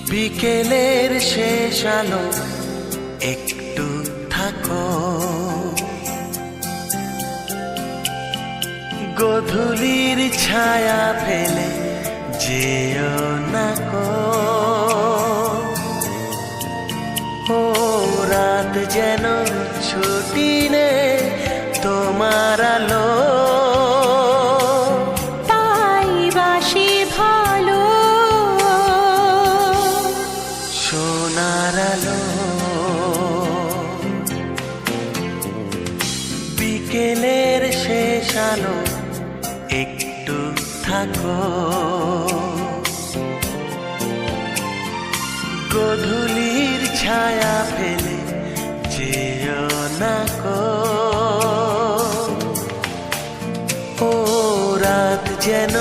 বিকেলের শেষ আলো একটু থাকো, গোধূলির ছায়া ফেলে যেও না কো। ও রাত যেন ছুটি নে তোমার আলো, তাই বাসি ভালো সোনার আলো। বিকেলের শেষ আলো একটু থাকো, গোধূলির ছায়া ফেলে যেও না কো। ও রাত যেন